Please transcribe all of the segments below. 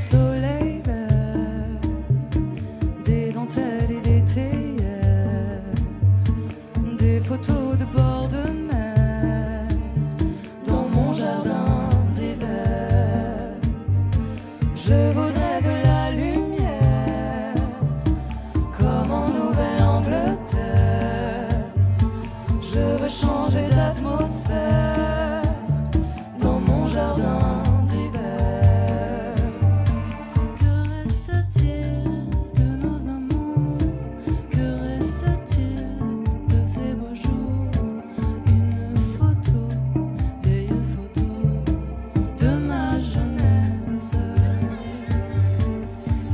soleil vert, des dentelles et des théières, des photos de bord de mer dans mon jardin d'hiver. Je voudrais de la lumière comme en Nouvelle-Angleterre. Je veux changer d'atmosphère dans mon jardin d'hiver. Que reste-t-il de nos amours? Que reste-t-il de ces beaux jours? Une photo, vieille photo de ma jeunesse.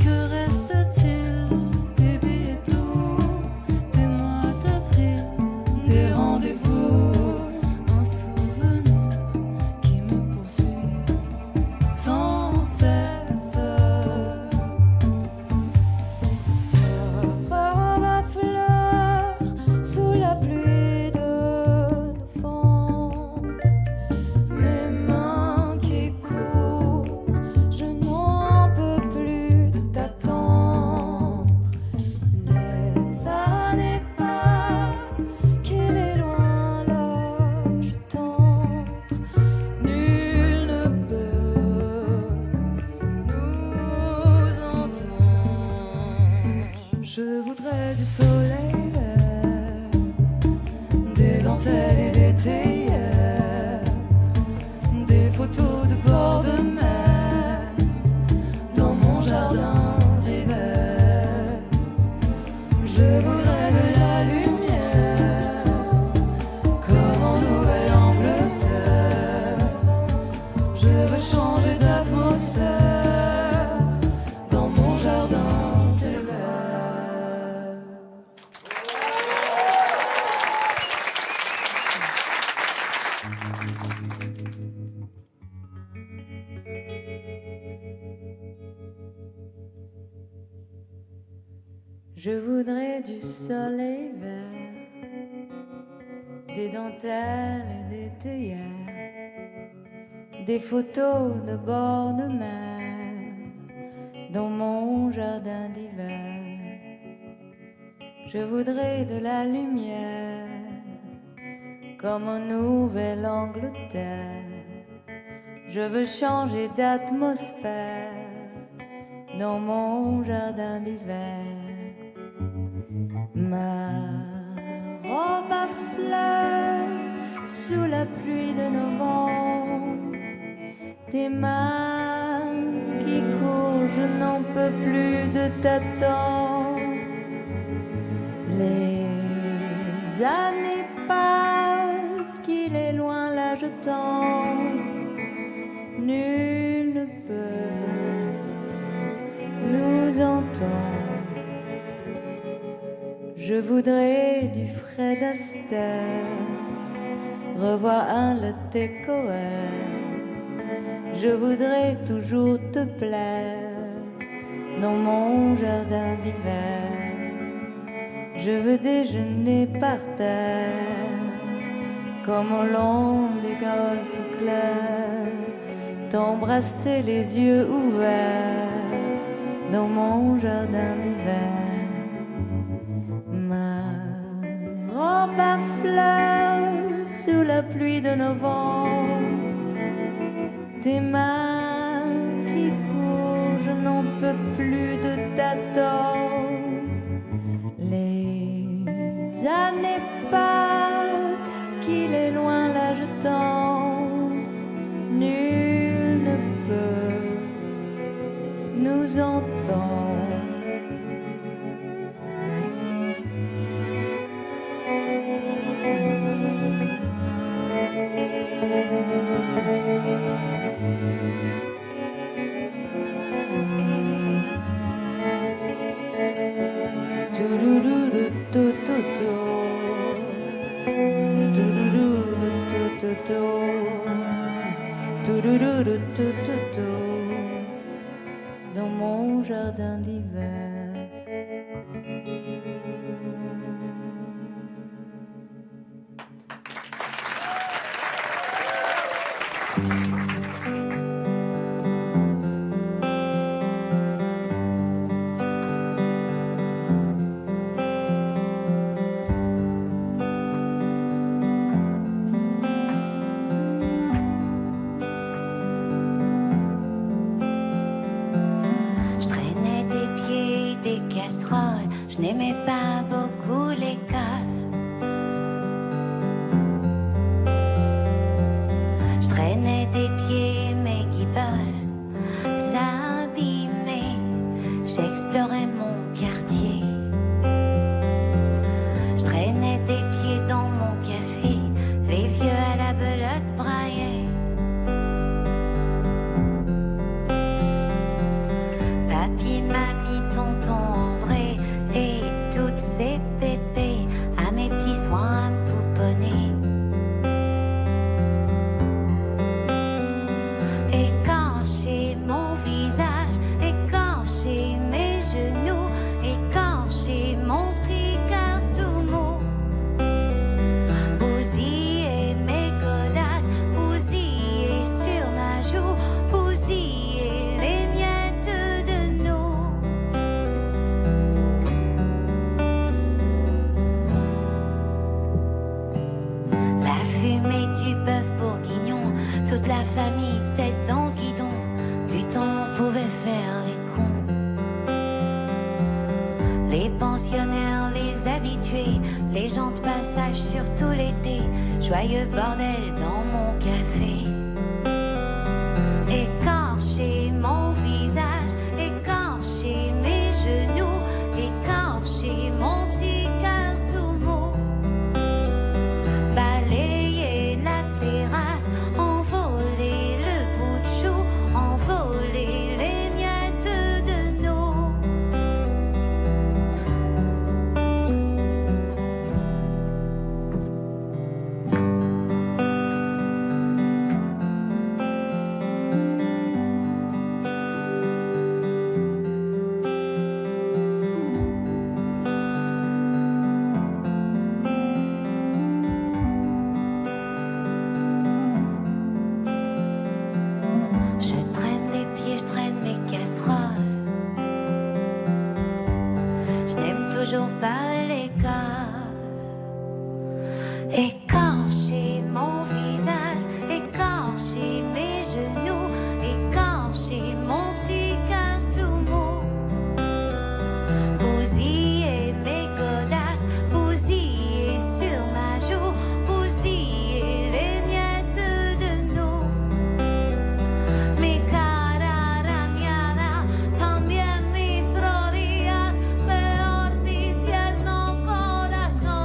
Que reste-t-il des billets doux, des mois d'avril, des rendez-vous? Un souvenir qui me poursuit sans cesse. Robe à fleurs sous la pluie de novembre, mes mains qui courent, je n'en peux plus de t'attendre. Les années passent, qu'il est loin l'âge tendre. Nul ne peut nous entendre. Je voudrais du soleil vert, des dentelles et des théières, des photos de bord de mer dans mon jardin d'hiver. Je voudrais de la lumière comme en Nouvelle-Angleterre. Je veux changer d'atmosphère dans mon jardin d'hiver. Je voudrais du soleil vert, des dentelles et des théières, des photos de bord de mer dans mon jardin d'hiver. Je voudrais de la lumière comme en Nouvelle-Angleterre. Je veux changer d'atmosphère dans mon jardin d'hiver. Ma robe à fleurs sous la pluie de novembre, tes mains qui courent, je n'en peux plus de t'attendre. Les années passent, qu'il est loin l'âge tendre. Nul ne peut nous entendre. Je voudrais du Fred Astaire, revoir un latte Cohen. Je voudrais toujours te plaire dans mon jardin d'hiver. Je veux déjeuner par terre comme au long des golfes clairs, t'embrasser les yeux ouverts dans mon jardin d'hiver. Ma robe à fleurs sous la pluie de novembre, tes mains qui courent, je n'en peux plus de t'attendre. Les années passent, qu'il est loin l'âge tendre. Nul ne peut nous entendre. Dans mon jardin d'hiver. la famille tête dans le guidon, du temps on pouvait faire les cons. Les pensionnaires, les habitués, les gens de passage surtout l'été, joyeux bordel dans mon café. Écorcher mon visage, écorcher mes genoux, écorcher mon petit cœur tout mou. Balayer la terrasse, envoler le bout de chou, envoler les miettes de nous. Toujours pas l'écart. Écorcher mon visage, écorcher mes genoux, écorcher mon petit cœur tout mou. Bousiller mes godasses, bousiller sur ma joue, bousiller les miettes de nous. Mi cara arañada, también mis rodillas, peor mi tierno corazón.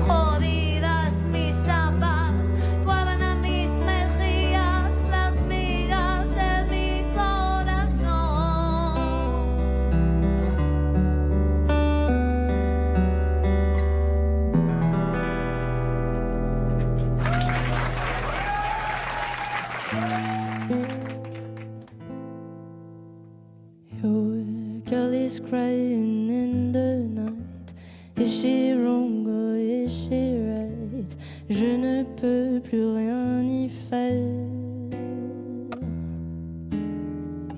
Jodidas mis zapas, vuelven a mis mejillas las migas de mi corazón. Your girl is crying in the night. Is she wrong or is she right? Je ne peux plus rien y faire.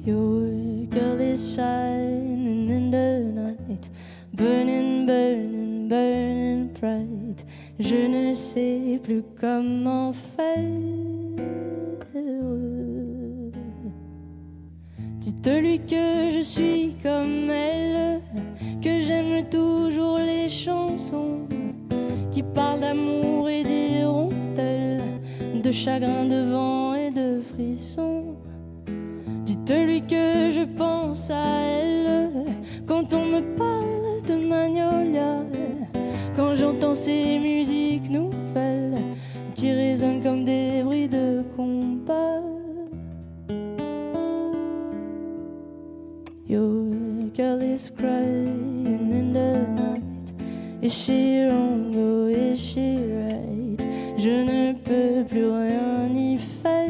Your girl is shining in the night. Burning, burning, burning bright. Je ne sais plus comment faire. Dites-lui que je suis comme elle, que j'aime toujours les chansons qui parlent d'amour et d'hirondelles, de chagrin, de vent et de frissons. Dites-lui que je pense à elle quand on me parle de Magnolia, quand j'entends ces musiques nouvelles qui résonnent comme des bruits de combat. Your girl is crying in the night. Is she wrong or is she right? Je ne peux plus rien y faire.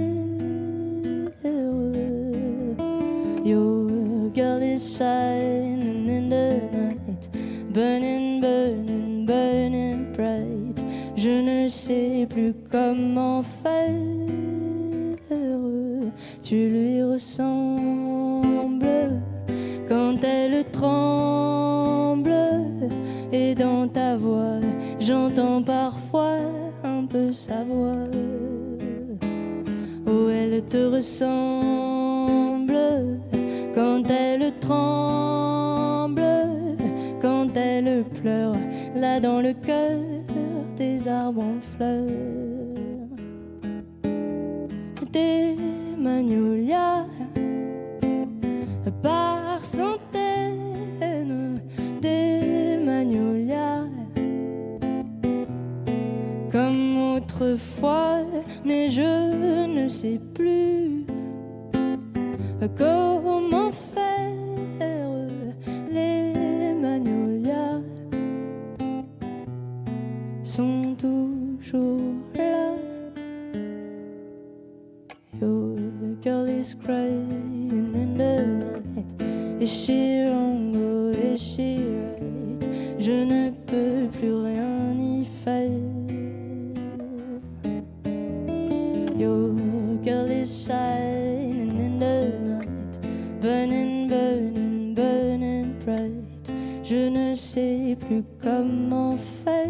Your girl is shining in the night. Burning, burning, burning bright. Je ne sais plus comment faire. Tu lui ressembles quand elle tremble, et dans ta voix j'entends parfois un peu sa voix. Oh, elle te ressemble quand elle tremble, quand elle pleure là dans le cœur des arbres en fleurs. Des magnolias par centaines, des magnolias comme autrefois, mais je ne sais plus comment faire. Les magnolias sont toujours là. Your girl is crying in the night. Is she wrong or is she right? Je ne peux plus rien y faire. Your girl is shining in the night. Burning, burning, burning bright. Je ne sais plus comment faire.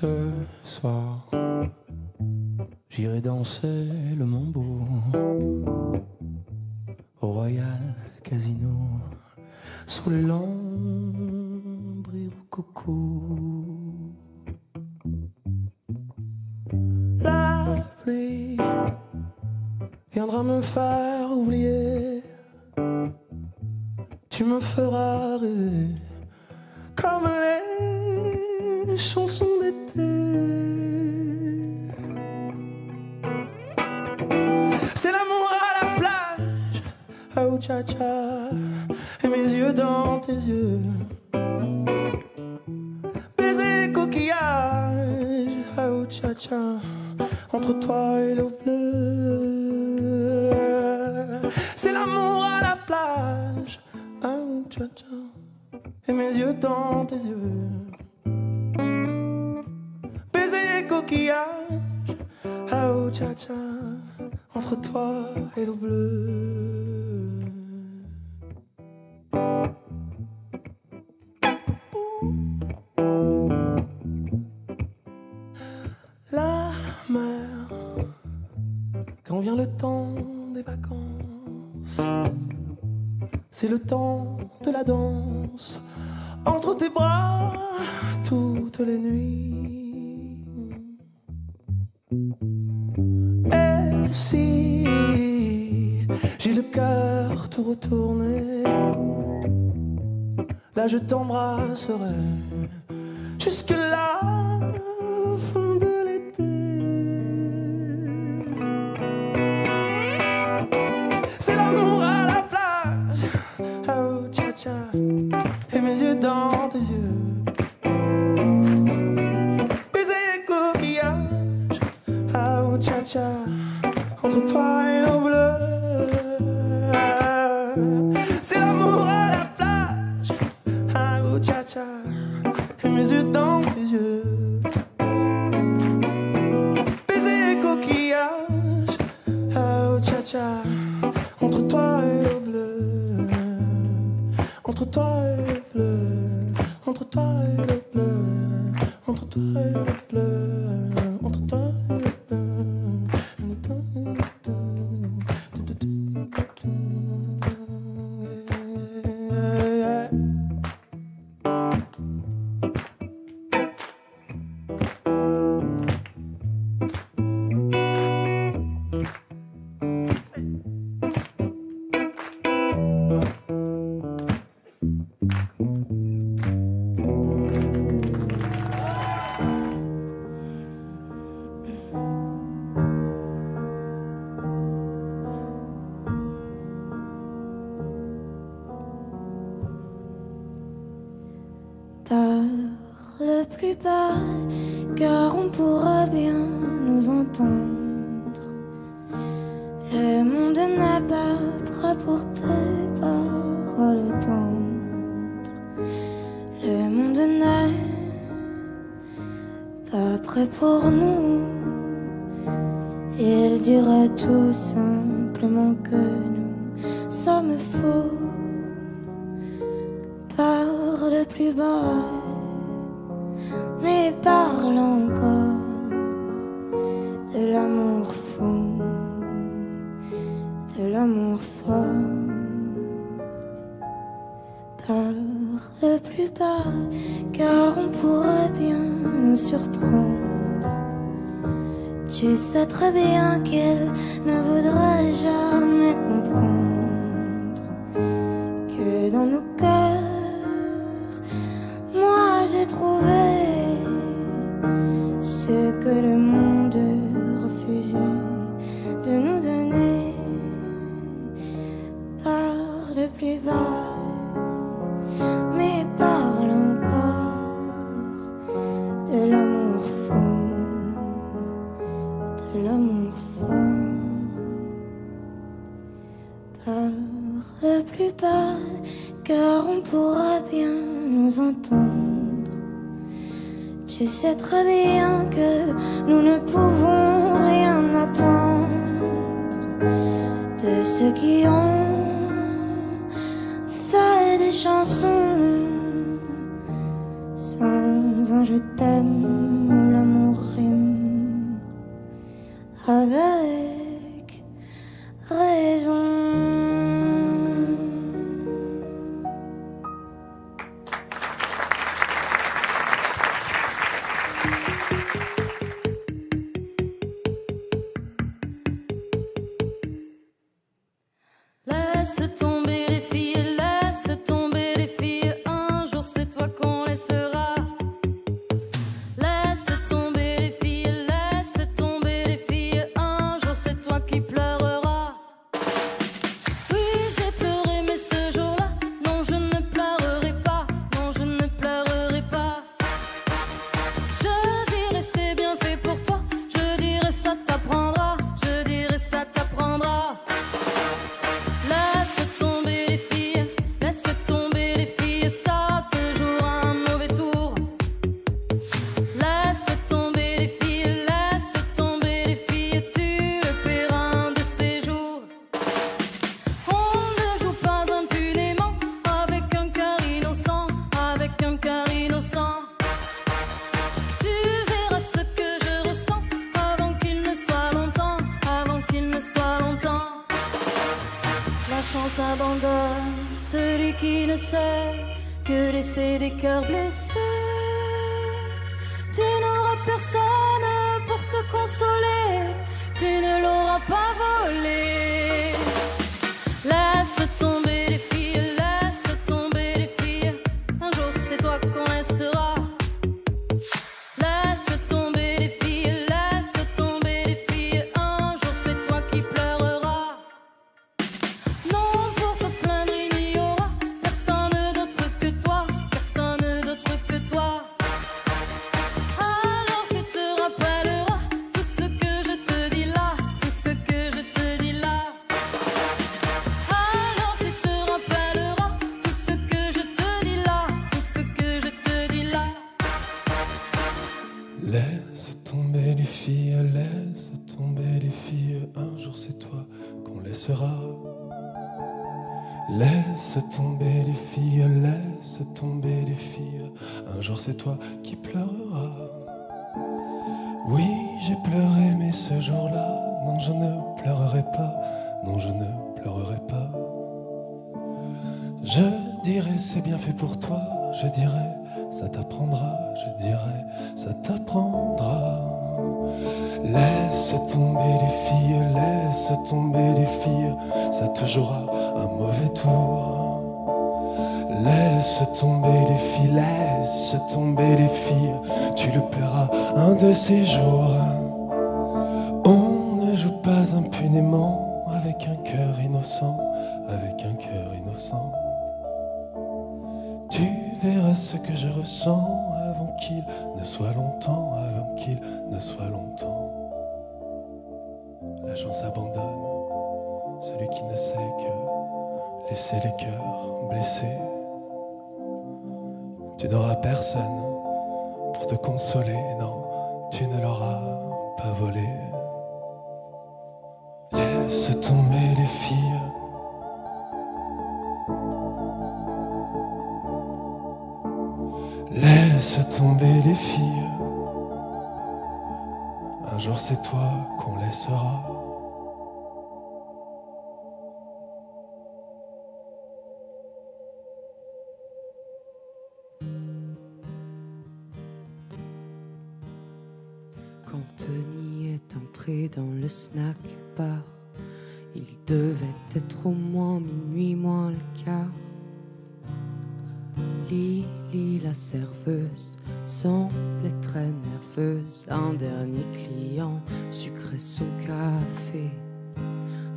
Ce soir, j'irai danser le mambo au Royal Casino sous les lambris rococo. La pluie viendra me faire oublier. Tu me feras rêver comme les chansons d'été. C'est l'amour à la plage, oh cha cha, et mes yeux dans tes yeux. Baiser coquillage, oh cha cha, entre toi et l'eau bleue. C'est l'amour à la plage, oh cha cha, et mes yeux dans tes yeux. Baiser coquillage, oh cha cha, entre toi et l'eau bleue. La mer, quand vient le temps des vacances, c'est le temps de la danse entre tes bras toutes les nuits. Et si j'ai le cœur tout retourné, là je t'embrasserai jusque là, fin de l'été. C'est l'amour à la plage, oh cha cha, et mes yeux dans tes yeux. Baiser coquillage, oh cha cha, entre toi et l'eau bleue. C'est l'amour à la plage, oh cha cha, et mes yeux dans tes yeux. Baiser coquillage, oh cha cha, entre toi et l'eau bleue. Entre toi et l'eau bleue, entre toi et l'eau bleue, entre toi et l'eau bleue, entre toi et l'eau bleue. Parle plus bas, car on pourra bien nous entendre. Le monde n'est pas prêt pour tes paroles tendres. Le monde n'est pas prêt pour nous. Il dirait tout simplement que nous sommes faux. Parle plus bas, mais parle encore de l'amour fou, de l'amour fort. Parle plus bas, car on pourrait bien nous surprendre. Tu sais très bien qu'il ne voudrait jamais comprendre que dans nos cœurs, moi j'ai trouvé ce que le monde refusait de nous donner. Parle plus bas, mais parle encore de l'amour fou, de l'amour fort. Parle plus bas, car on pourra bien nous entendre. Tu sais très bien que nous ne pouvons rien attendre de ceux qui ont fait des chansons sans un je t'aime. abandonne celui qui ne sait que laisser des cœurs blessés. Tu n'auras personne pour te consoler, tu ne l'auras pas volé. Laisse tomber les filles, laisse tomber les filles, un jour c'est toi qu'on laissera. Laisse tomber les filles, laisse tomber les filles, un jour c'est toi qui pleureras. Non, pour te plaindre il n'y aura personne d'autre que toi, personne d'autre que toi. Alors tu te rappelleras tout ce que je te dis là, tout ce que je te dis là. Alors tu te rappelleras tout ce que je te dis là, tout ce que je te dis là. Laisse tomber les filles, laisse tomber les filles, un jour c'est toi qu'on laissera. Laisse tomber les filles, laisse tomber les filles, un jour c'est toi qui pleureras. Oui, j'ai pleuré, mais ce jour-là, non, je ne pleurerai pas, non, je ne pleurerai pas. Je dirais c'est bien fait pour toi, je dirais ça t'apprendra, je dirais ça t'apprendra. Laisse tomber les filles, laisse tomber les filles, ça te jouera un mauvais tour. Laisse tomber les filles, laisse tomber les filles, tu le paieras un de ces jours. On ne joue pas impunément avec un cœur innocent, avec un cœur innocent. Tu verras ce que je ressens avant qu'il ne soit longtemps, avant qu'il ne soit longtemps. La chance abandonne celui qui ne sait que laisser les cœurs blessés. Tu n'auras personne pour te consoler, non, tu ne l'auras pas volé. Laisse tomber les filles. Laisse tomber les filles. Un jour c'est toi qu'on laissera. Quand Tony est entré dans le snack bar, il devait être au moins minuit moins le quart. Lily, la serveuse, semblait très nerveuse. Un dernier client sucrait son café.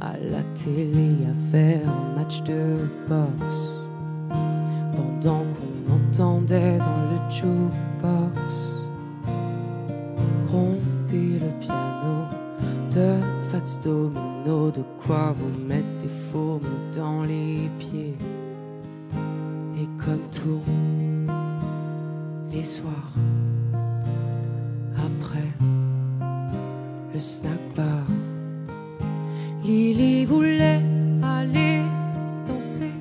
À la télé, il y avait un match de boxe. Pendant qu'on entendait dans le jukebox gronder le piano de Fats Domino, de quoi vous mettre des fourmis dans les pieds. Et comme tous les soirs, après le snack bar, Lily voulait aller danser.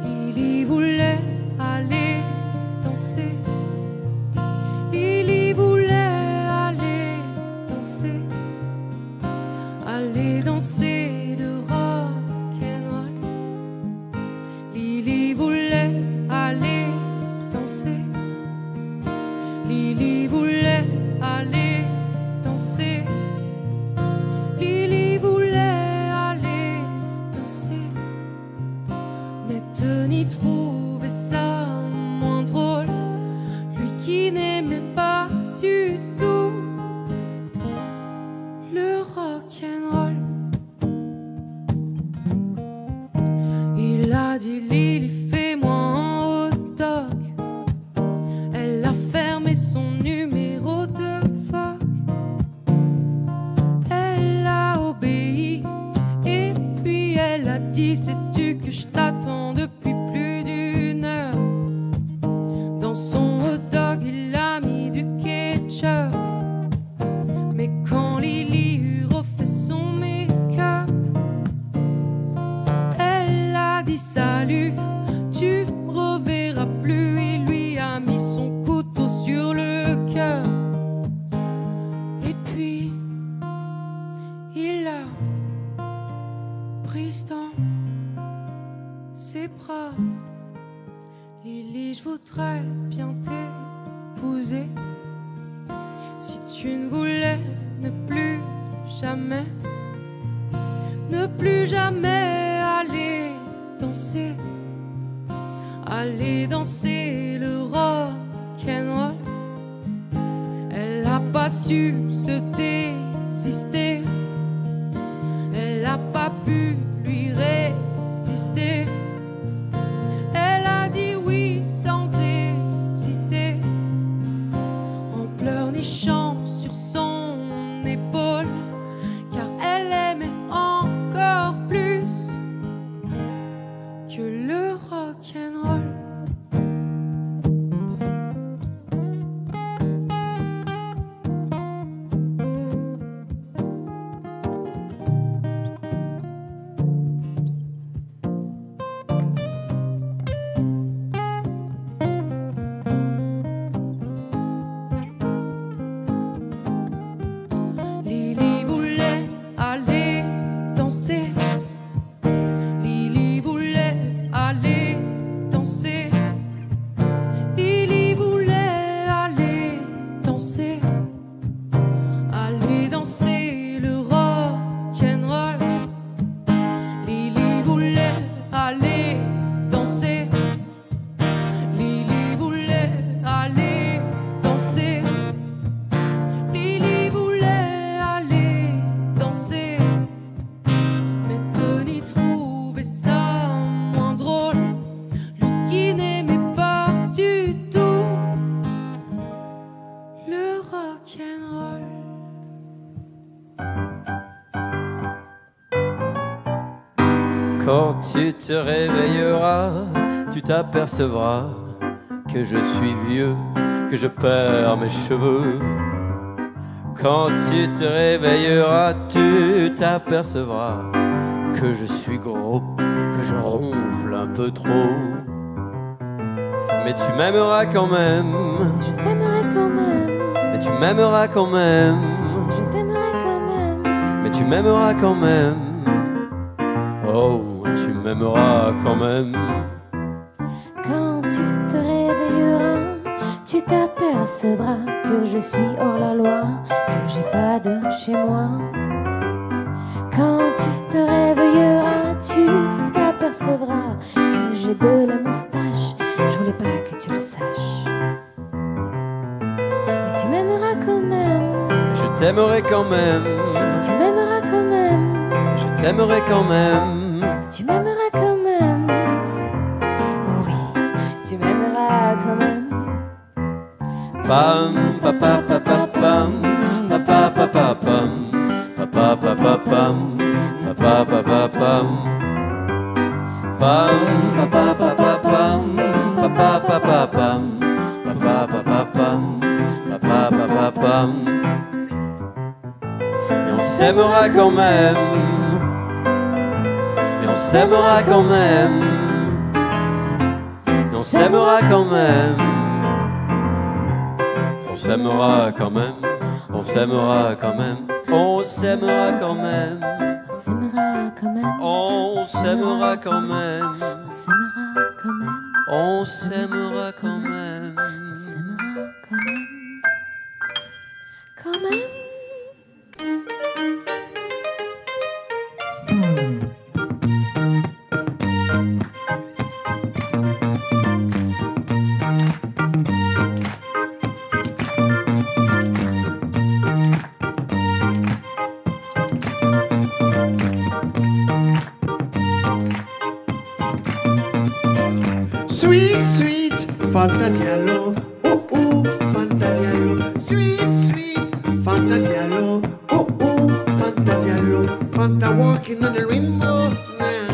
Lily voulait aller danser. Lily voulait aller danser. Aller danser le rock'n'roll. Lily voulait aller danser. Lily voulait aller danser. Lily voulait aller danser. Mais Tony trouvait ça moins drôle, lui qui n'aimait pas du tout le rock'n'roll. Il a dit Lily, fais-moi un hot dog. Elle a fermé son numéro de vogue. bien t'épouser si tu ne voulais ne plus jamais aller danser le rock'n'roll. Elle n'a pas su se désister, elle n'a pas pu lui résister. Elle a dit oui sans hésiter, en pleurnichant sur son épaule, car elle aimait encore plus que le rock'n'roll. Lily voulait aller danser, Lily voulait aller danser, Lily voulait aller danser le rock'n'roll. Lily voulait aller danser, Lily voulait aller danser, Lily voulait aller danser. Mais Tony trouvait ça moins drôle, lui qui n'aimait pas du tout le rock'n'roll. Quand tu te réveilleras, tu t'apercevras que je suis vieux, que je perds mes cheveux. Quand tu te réveilleras, tu t'apercevras que je suis gros, que je ronfle un peu trop. Mais tu m'aimeras quand même, Je t'aimerai quand même, mais tu m'aimeras quand même, je t'aimerai quand même. mais tu m'aimeras quand même. Oh, tu m'aimeras quand même. Quand tu te réveilleras, tu t'apercevras que je suis hors la loi, que j'ai pas de chez moi. Quand tu te réveilleras, tu t'apercevras que j'ai de la moustache. Je voulais pas que tu le saches, mais tu m'aimeras quand même, Je t'aimerai quand même, mais tu m'aimeras quand même, je t'aimerai quand même. tu m'aimeras quand même. Oh oui, tu m'aimeras quand même. Pam, papa, papa, pam, papa, papa, pam, papa, papa, pam, papa, papa, pam, pam, papa, papa, pam, papa, papa, pam, papa, papa, pam, papa, papa, pam. Et on s'aimera quand même, et on s'aimera quand même, et on s'aimera quand même. On s'aimera quand même, on s'aimera quand même, on s'aimera quand même, On s'aimera quand même, on s'aimera quand même, on s'aimera quand même, on s'aimera quand même. on s'aimera quand même, quand même. Sweet, sweet Fanta Diallo, oh oh Fanta Diallo. Sweet, sweet Fanta Diallo, oh oh Fanta Diallo. Fanta walking on the rainbow now.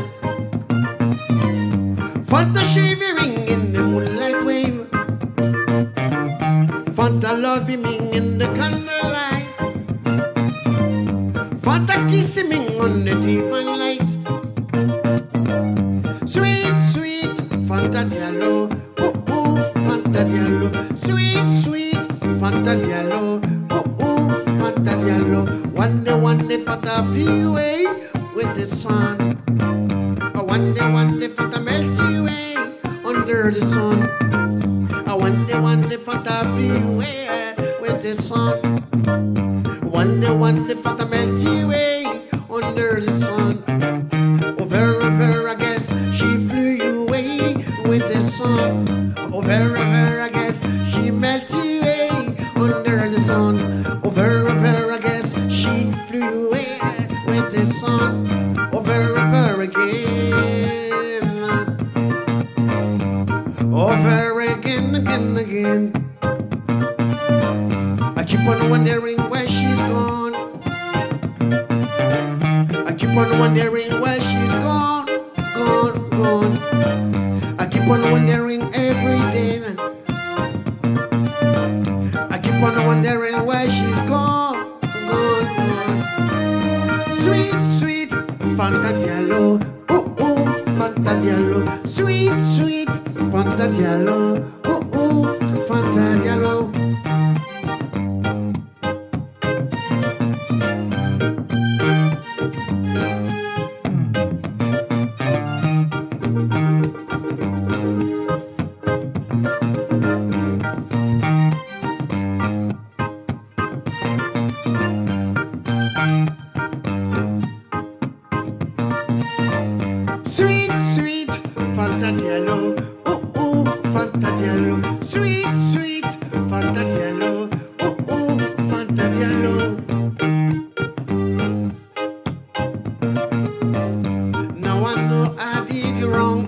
Fanta shivering in the moonlight wave. Fanta loving me in the candlelight. Fanta kissing me on the divine light. Sweet, sweet Fanta Diallo, oh oh Fanta Diallo. Sweet, sweet Fanta Diallo, oh oh Fanta Diallo. One day Fanta flew away with the sun. One day Fanta melt away under the sun. One day Fanta flew away with the sun. One day Fanta melted away under the sun. Over, I guess she flew away with the sun. Over, I guess she melted away under the sun. Over, I guess she flew away with the sun. Over again. Over again. I keep on wondering where she's gone. I keep on wondering where she's gone. I keep on wondering every day. I keep on wondering where she's gone. Sweet Fanta Diallo. Fanta Diallo. Sweet Fanta Diallo. Fanta Diallo. Sweet Fanta Diallo. Fanta Diallo. Sweet Fanta Diallo. Fanta Diallo. Now I know I did you wrong.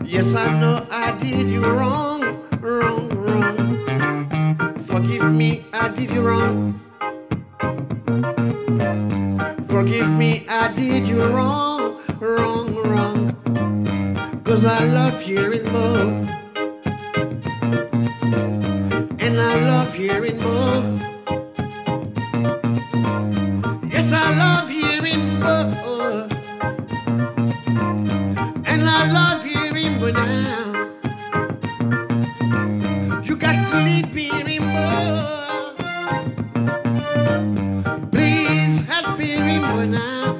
Yes, I know I did you wrong. Forgive me, I did you wrong. Forgive me, I did you wrong. 'Cause I love hearing more. And I love hearing more. Yes, I love hearing more. And I love hearing more now. You got to lead me hearing more. Please help me hearing more now.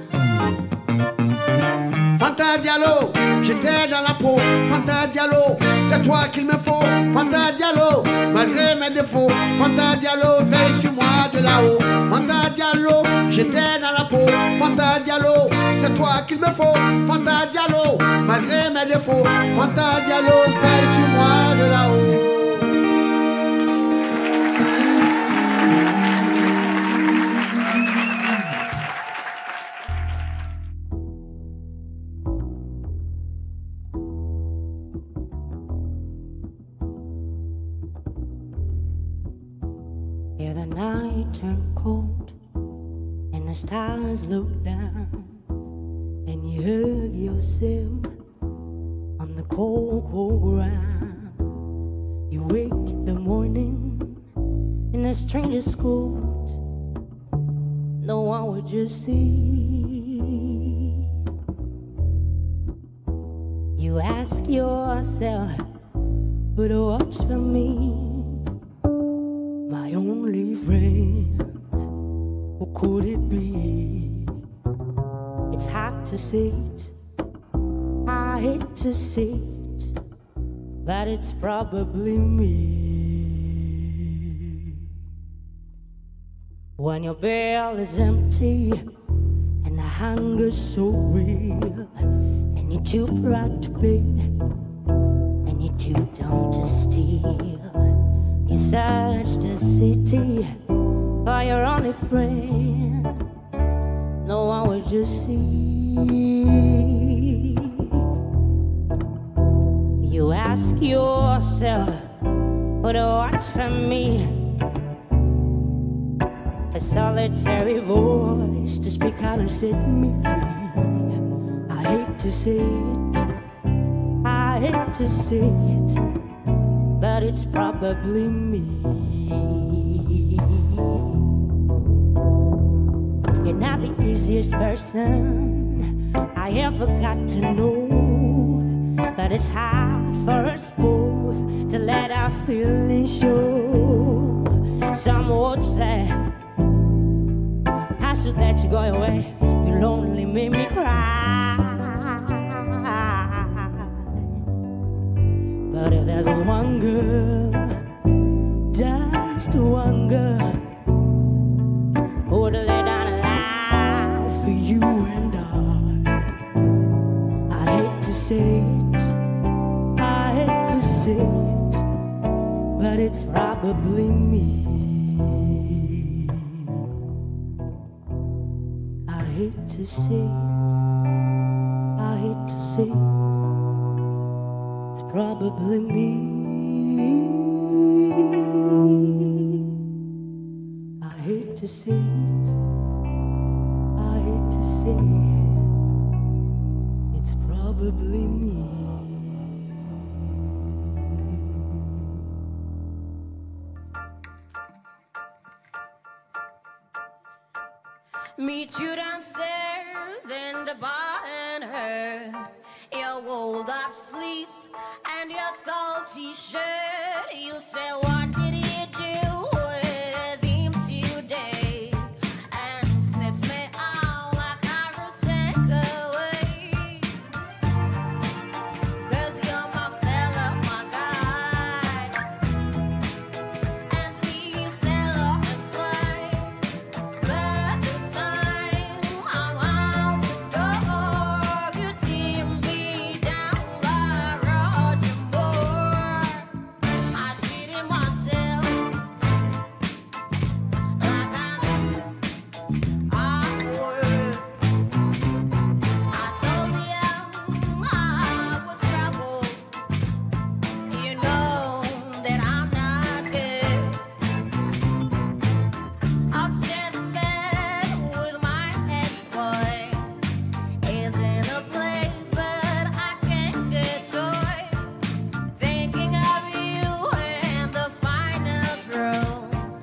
Fanta Diallo, j'étais dans la peau. Fanta Diallo, c'est toi qu'il me faut. Fanta Diallo, malgré mes défauts. Fanta Diallo, veille sur moi de là-haut. Fanta Diallo, j'étais dans la peau. Fanta Diallo, c'est toi qu'il me faut. Fanta Diallo, malgré mes défauts. Fanta Diallo, veille sur moi de là-haut. Hear the night turn cold and the stars look down, and you hug yourself on the cold ground. You wake the morning in a stranger's coat, no one would just see. You ask yourself, who'd watch for me? My only friend, who could it be? It's hard to say it, I hate to say it, but it's probably me. When your belly is empty and the hunger's so real, and you're too proud to pay, and you're too dumb to steal. You search the city for your only friend, no one would just see. You ask yourself, would watch for me? A solitary voice to speak out and set me free. I hate to say it, I hate to say it, but it's probably me. You're not the easiest person I ever got to know, but it's hard for us both to let our feelings show. Some would say I should let you go away, you'll only make me cry. But if there's one girl, just one girl, who would lay down a life for you and I hate to say it, I hate to say it, but it's probably me. I hate to say it, I hate to say it, it's probably me. I hate to say it, I hate to say it, it's probably me. Meet you downstairs in the bar and her, your rolled up sleeves and your skull t-shirt. You say, what did he do with him today? And sniff me out like I was take away. 'Cause you're my fella, my guy, and we sail up and fly. But the time I'm out the door, you tear me down like Roger Moore. I cheated myself like I knew I would. I told you I was trouble. You know that I'm not good. Upstairs in bed with my ex-boy. He's in a place, but I can't get joy. Thinking of you in the final throes.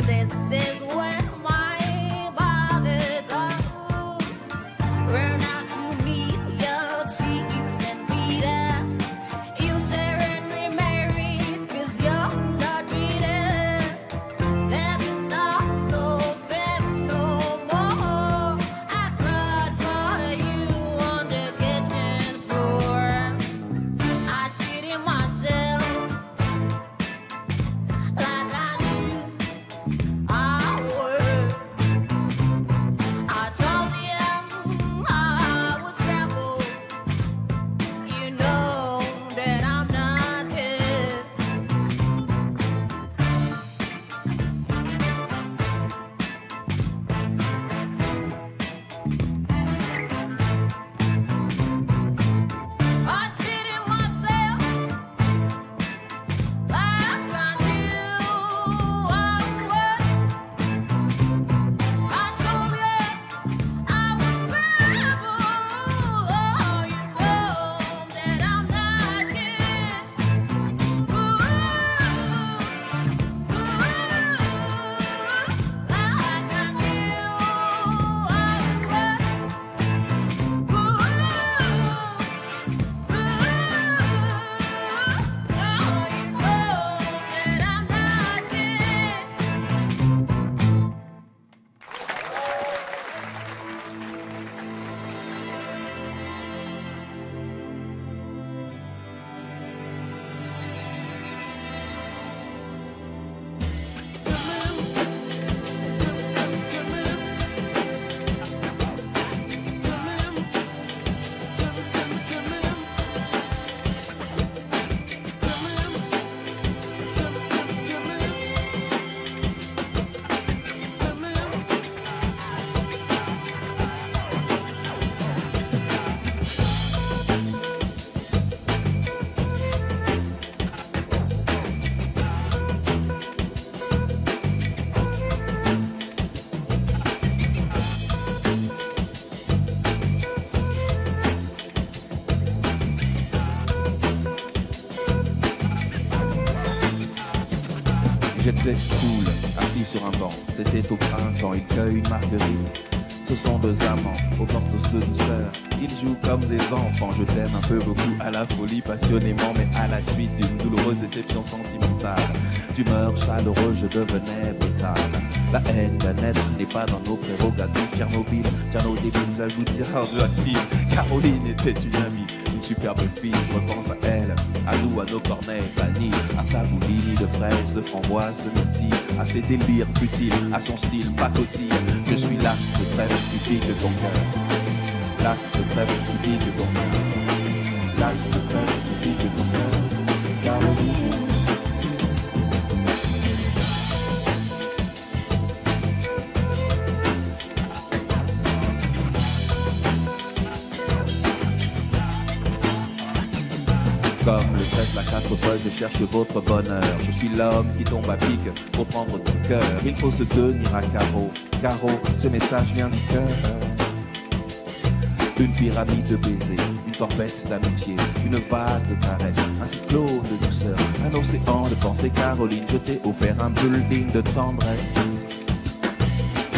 This is when my bother goes. Run out to meet your chiefs and Peter. You say and remarried 'cause you're not Peter. There's not no fame no more. I cried for you on the kitchen floor. I cheated myself like I knew I would. I told you I was rebel. You know that I'm not good. I cheated myself like I knew I would. I told you I was rebel. Oh, you know that I'm not good. Ooh, like I knew I would. J'étais cool, assis sur un banc. C'était au printemps, il cueille une marguerite. Ce sont deux amants, aux portes de douceur. Ils jouent comme des enfants, je t'aime un peu beaucoup à la folie, passionnément, mais à la suite d'une douloureuse déception sentimentale. D'humeur chaleureuse, je devenais brutal. La haine d'un être n'est pas dans nos prérogatives. Tchernobyl, Tchernobyl, ajoute radioactive. Caroline était une amie, une superbe fille, je repense à elle, à nous, à nos cornets vanille, à sa boulimie de fraises, de framboises, de myrtilles, à ses délires futiles, à son style pacotille. Je suis l'as de trêve qui pique ton cœur, l'as de trêve qui pique ton cœur, l'as de trêve qui pique ton cœur, Caroline. Comme le trèfle la quatre feuilles, je cherche votre bonheur. Je suis l'homme qui tombe à pic pour prendre ton cœur. Il faut se tenir à carreau. Carreau, ce message vient du cœur. Une pyramide de baisers, une tempête d'amitié, une vague de caresses, un cyclone de douceur, un océan de pensée. Caroline, je t'ai offert un building de tendresse.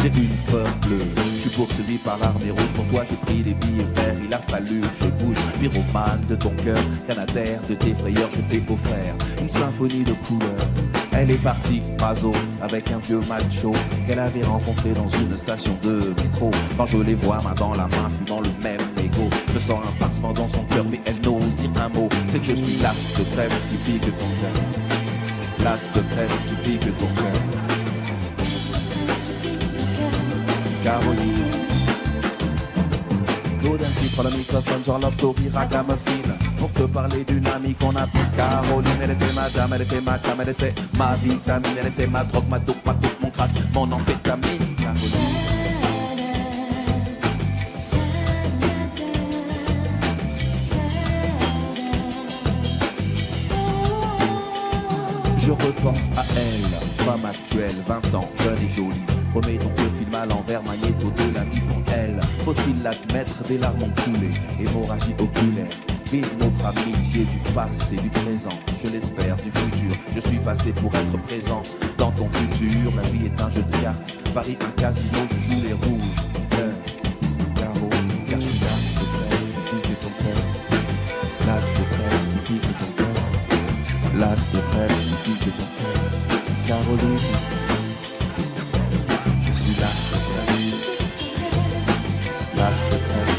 J'ai une peur bleue, je suis poursuivi par l'armée rouge. Pour toi j'ai pris des billets verts, il a fallu que je bouge. Pyromane de ton cœur, canadaire de tes frayeurs, je t'ai offert une symphonie de couleurs. Elle est partie, Mazo, avec un vieux macho qu'elle avait rencontré dans une station de métro. Quand je les vois main dans la main, fumant le même mégot, je sens un pincement dans son cœur, mais elle n'ose dire un mot. C'est que je suis l'as de trêve qui pique ton cœur, l'as de trêve qui pique ton cœur, Caroline. Claude ainsi prend le microphone, genre love to ragamuffin, pour te parler d'une amie qu'on appelle Caroline. Elle était ma dame, elle était ma cam, elle était ma vitamine, elle était ma drogue, ma dope, mon crack, mon amphétamine, Caroline. Je repense à elle, femme actuelle, 20 ans, jeune et jolie. Remets donc le film à l'envers, magnéto de la vie pour elle. Faut-il l'admettre, des larmes ont coulé, hémorragie oculaire. Vive notre amitié du passé, du présent, je l'espère, du futur. Je suis passé pour être présent dans ton futur. La vie est un jeu de cartes, Paris un casino, je joue les rouges. Carreau, car je suis l'as de trêve qui pique ton cœur. L'as de trêve qui pique ton cœur. L'as de trêve qui pique ton cœur. Caroline. Je suis l'as de trêve. L'as de trêve.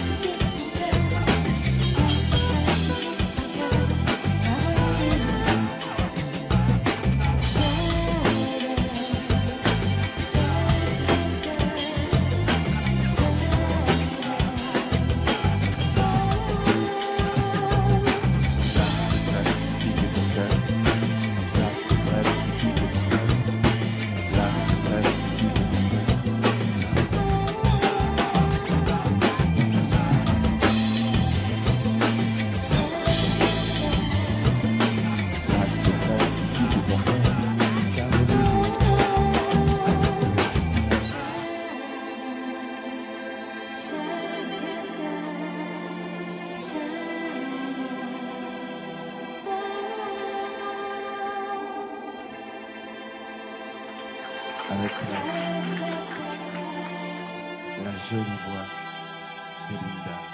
Avec la jolie voix de Linda.